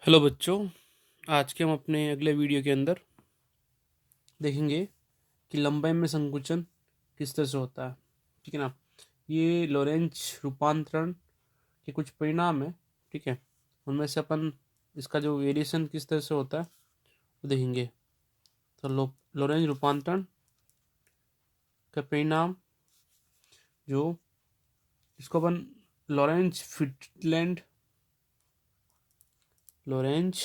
Hello बच्चों। आज के हम अपने अगले वीडियो के अंदर देखेंगे कि लंबाई में संकुचन किस तरह से होता है। ठीक है ना। ये लोरेंज रूपांतरण के कुछ परिणाम है। ठीक है। उनमें से अपन इसका जो वेरिएशन किस तरह से होता है वो देखेंगे। तो लोरेंज रूपांतरण का परिणाम जो इसको अपन लॉरेंज फिटलैंड लॉरेंज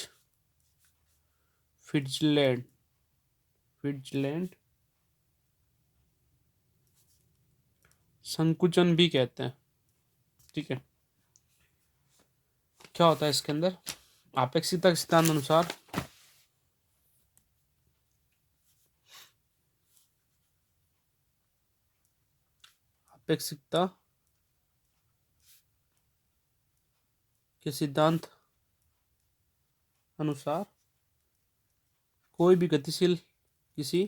फिट्जलैंड फिट्जलैंड संकुचन भी कहते हैं। ठीक है। क्या होता है इसके अंदर? आपेक्षिकता के सिद्धांत अनुसार आपेक्षिकता के सिद्धांत अनुसार कोई भी किसी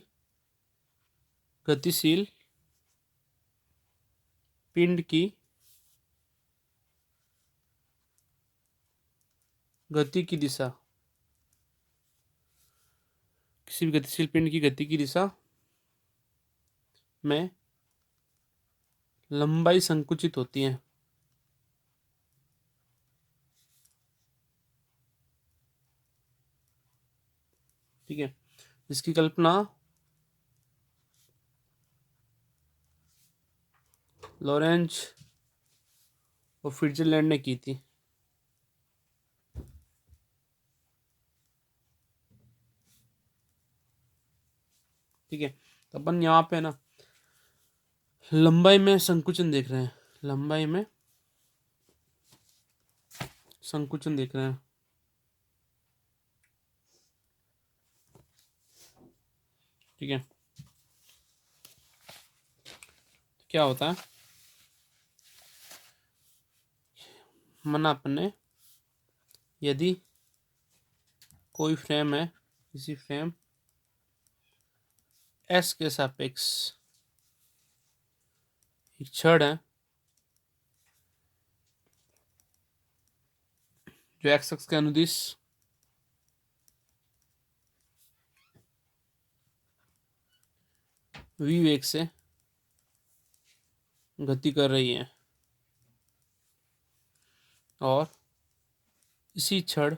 गतिशील पिंड की गति की दिशा किसी भी गतिशील पिंड की गति की दिशा में लंबाई संकुचित होती है। ठीक है। इसकी कल्पना लॉरेंज और फिट्जलैंड ने की थी। ठीक है। तो अपन यहाँ पे ना लंबाई में संकुचन देख रहे हैं। लंबाई में संकुचन देख रहे हैं। ठीक है। क्या होता है मना अपने यदि कोई फ्रेम है, किसी फ्रेम एस के सापेक्ष एक छड़ है जो एक्स अक्ष के अनुदिश v वेग से गति कर रही है और इसी छड़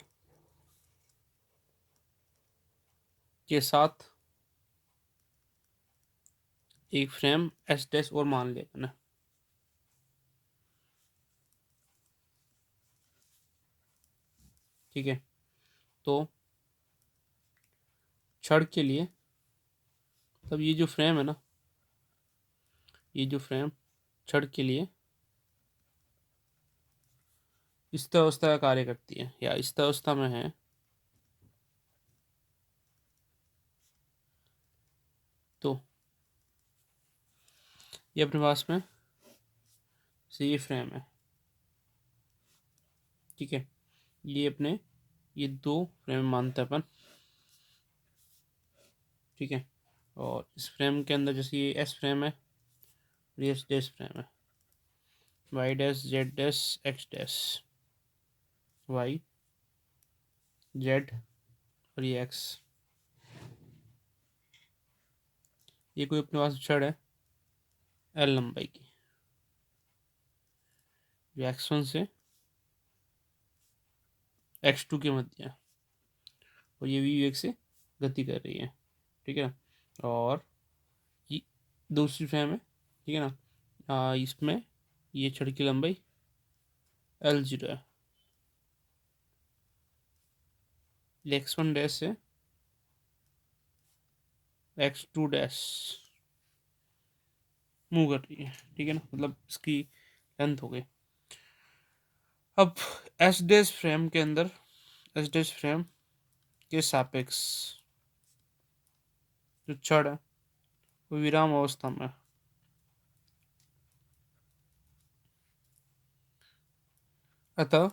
के साथ एक फ्रेम एस डैश और मान लिया मैंने। ठीक है। तो छड़ के लिए तब ये जो फ्रेम है ना, ये जो फ्रेम छड़ के लिए स्थिर अवस्था का कार्य करती है या स्थिर अवस्था में है। तो ये अपने पास में से ये फ्रेम है। ठीक है। ये अपने ये दो फ्रेम मानते हैं अपन। ठीक है। और इस फ्रेम के अंदर जैसे ये एस फ्रेम है, ये एस डैश फ्रेम है, Y dash Z dash X dash, Y Z और ये एक्स। ये कोई अपने पास छड़ है एल लंबाई की जो x1 से x2 के मध्य है और ये v वेग से गति कर रही है। ठीक है ना। और ये दूसरी फ्रेम है। ठीक है ना। इसमें ये छड़ की लंबाई L0 है। ये x1 डैश से x2 डैश मूव कर रही है। ठीक है ना। मतलब इसकी लेंथ हो गई। अब एस डैश फ्रेम के अंदर एस डैश फ्रेम के सापेक्ष जो छड़ है वो विराम अवस्था में है। अतः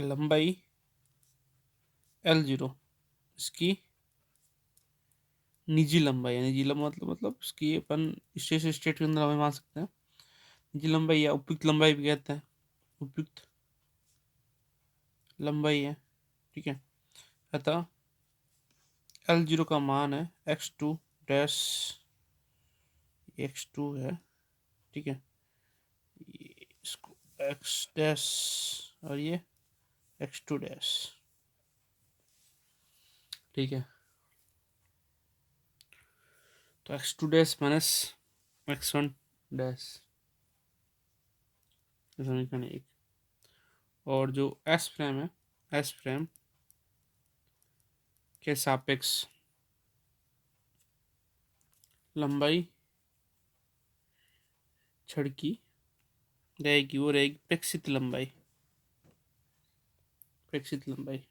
लंबाई L0 इसकी निजी लंबाई है। निजी लंबाई मतलब इसकी अपन स्टेट से स्टेट के अंदर हमें मान सकते हैं। निजी लंबाई या उपयुक्त लंबाई भी कहते हैं। उपयुक्त लंबाई है, ठीक है। अतः L0 का मान है x2 डैश, x2 है, ठीक है, इसको x डैश और ये x2 डैश, ठीक है। तो x2 dash minus x1 dash, समीकरण 1। और जो s फ्रेम है, s फ्रेम के सापेक्ष लंबाई छड़ की रहेगी, वो रहेगी प्रेक्षित लंबाई, प्रेक्षित लंबाई।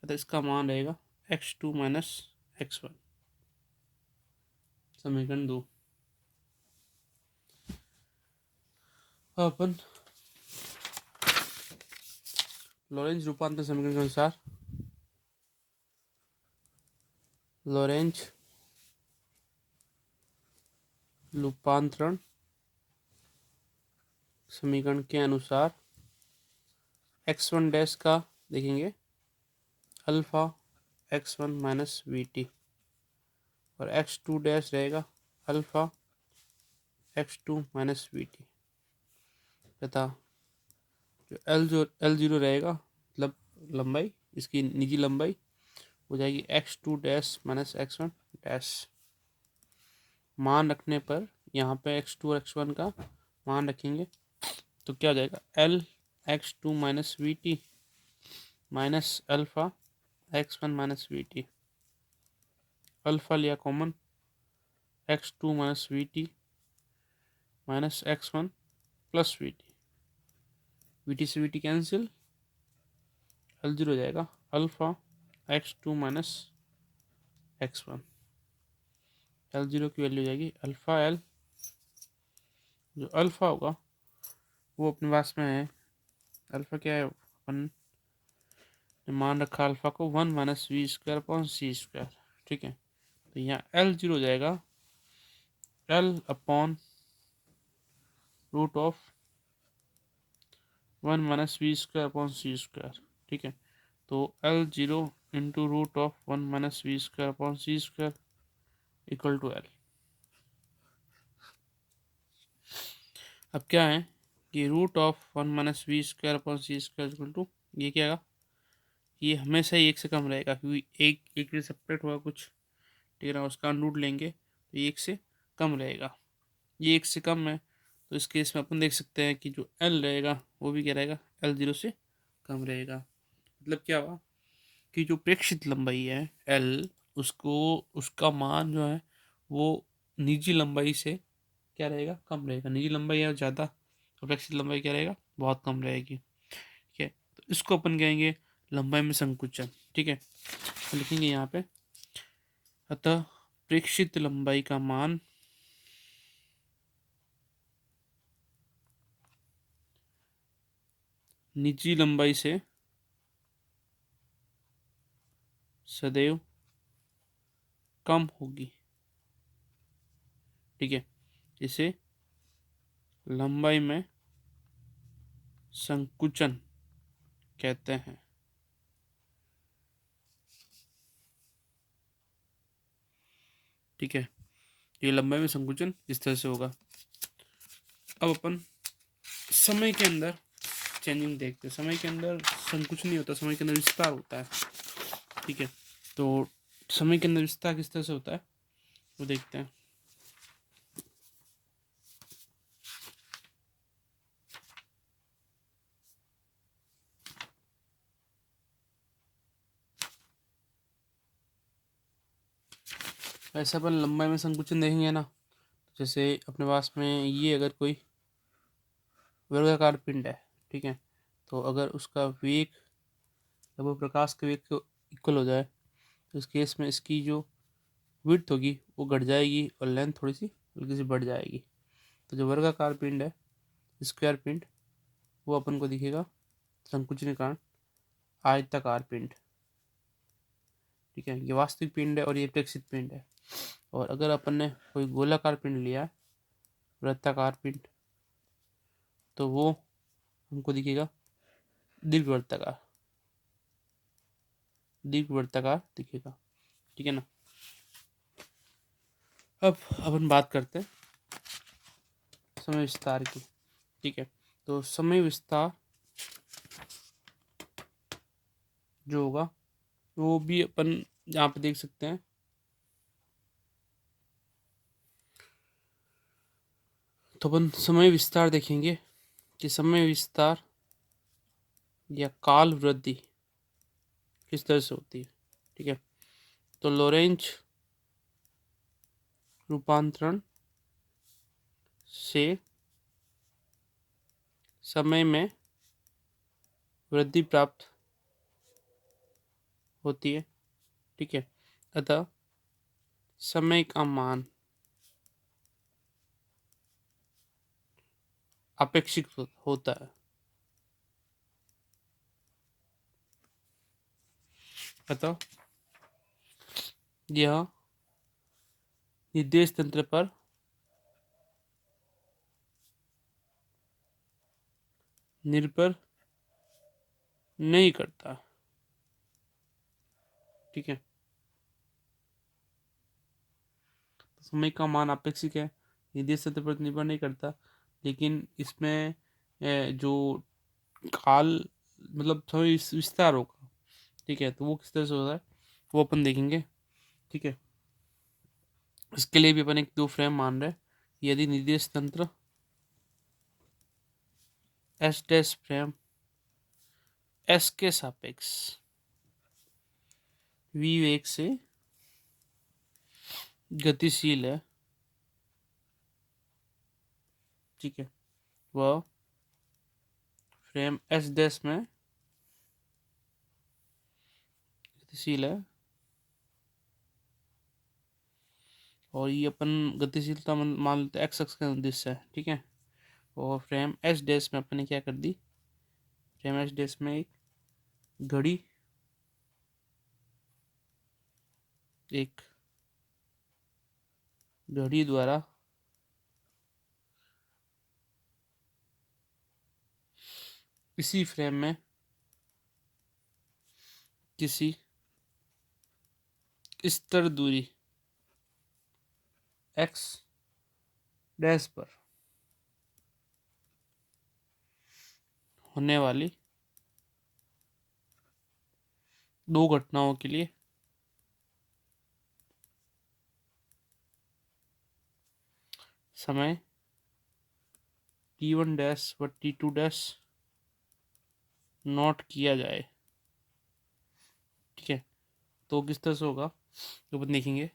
अतः इसका मान रहेगा x2 माइनस x1, समीकरण 2। अपन लॉरेंज रूपांतर समीकरण के अनुसार लॉरेंज रूपांतरण समीकरण के अनुसार x1 डैश का देखेंगे अल्फा x1 माइनस वी और x2 डैश रहेगा अल्फा x2 माइनस वी तथा जो L0 रहेगा मतलब लंबाई, इसकी निजी लंबाई हो जाएगी x2 dash minus x1 dash. मान रखने पर यहाँ पे x2 और x1 का मान रखेंगे तो क्या हो जाएगा L x2 minus V minus alpha x1 minus V, alpha लिया common x2 minus V minus x1 plus V से वी कैंसिल, L0 हो जाएगा alpha x2 minus x1, L0 की वैल्यू हो जाएगी अल्फा L, जो अल्फा होगा वो अपने पास में है, अल्फा क्या है, अपन मान रखा अल्फा को 1 minus V square upon C square, ठीक है। तो यहाँ L0 हो जाएगा L upon root of 1 minus V square upon C square, ठीक है। तो L0 into root of 1 minus V square upon C square equal to L। अब क्या है कि root of 1 minus V square upon C square equal to, ये क्या आएगा, ये हमेशा ही 1 से कम रहेगा क्योंकि एक से सेपरेट होगा कुछ, ठीक है, उसका रूट लेंगे तो ये 1 से कम रहेगा, ये 1 से कम है। तो इस केस में अपन देख सकते हैं कि जो L रहेगा वो भी क्या रहेगा, L0 से कम रहेगा। मतलब क्या हुआ कि जो प्रेक्षित लंबाई है L, उसको उसका मान जो है वो निजी लंबाई से क्या रहेगा, कम रहेगा। निजी लंबाई है ज़्यादा तो प्रेक्षित लंबाई क्या रहेगा, बहुत कम रहेगी, ठीक है। तो इसको अपन कहेंगे लंबाई में संकुचन, ठीक है। तो लिखेंगे यहाँ पे अतः प्रेक्षित लंबाई का मान निजी लंबाई से सदैव कम होगी, ठीक है। इसे लंबाई में संकुचन कहते हैं, ठीक है। ये लंबाई में संकुचन इस तरह से होगा। अब अपन समय के अंदर चेंजिंग देखते हैं। समय के अंदर संकुचन नहीं होता, समय के अंदर विस्तार होता है, ठीक है। तो समय के अंदर विस्तार किस तरह से होता है वो देखते हैं। ऐसा अपन लंबाई में संकुचन देखेंगे ना, जैसे अपने पास में ये अगर कोई वर्गाकार पिंड है, ठीक है, तो अगर उसका वेग लगभग प्रकाश के वेग को इक्वल हो जाए तो इस केस में इसकी जो विड्थ होगी वो घट जाएगी और लेंथ थोड़ी सी हल्की सी बढ़ जाएगी। तो जो वर्गाकार पिंड है, स्क्वायर पिंड, वो अपन को दिखेगा संकुचन के कारण आयताकार पिंड, ठीक है। ये वास्तविक पिंड है और ये प्रेक्षित पिंड है। और अगर अपन ने कोई गोलाकार पिंड लिया है, वृत्ताकार पिंड, तो वो हमको दिखेगा दीर्घवृत्ताकार, दीर्घवृत्ताकार दिखेगा। ठीक है ना। अब अपन बात करते हैं समय विस्तार की। ठीक है, तो समय विस्तार जो होगा वो भी अपन यहाँ पे देख सकते हैं। तो अपन समय विस्तार देखेंगे कि समय विस्तार या काल वृद्धि किस तरह से होती है। ठीक है, तो लोरेंज रूपांतरण से समय में वृद्धि प्राप्त होती है। ठीक है, अतः समय का मान अपेक्षित होता है। अतः यह निर्देश तंत्र पर निर्भर नहीं करता। ठीक है, तो समय का मान अपेक्षित है, निर्देश तंत्र पर निर्भर नहीं करता, लेकिन इसमें जो काल मतलब समय विस्तार होगा। ठीक है, तो वो किस तरह से होता है वो अपन देखेंगे। ठीक है, इसके लिए भी अपन एक दो फ्रेम मान रहे हैं। यदि निर्देश तंत्र एस डैश फ्रेम एस के सापेक्ष वी वेग से गतिशील है। ठीक है, वह फ्रेम एस डैश में गतिशील है और ये अपन गतिशीलता मान लेते एक्स अक्ष का दिशा है। ठीक है, और फ्रेम एस डैश में अपन ने क्या कर दी, फ्रेम एस डैश में एक घड़ी, एक घड़ी द्वारा इसी फ्रेम में किसी स्तर दूरी एक्स डैश पर होने वाली दो घटनाओं के लिए समय t1 डैश व t2 डैश नोट किया जाए। ठीक है, तो किस तरह से होगा तो अपन देखेंगे।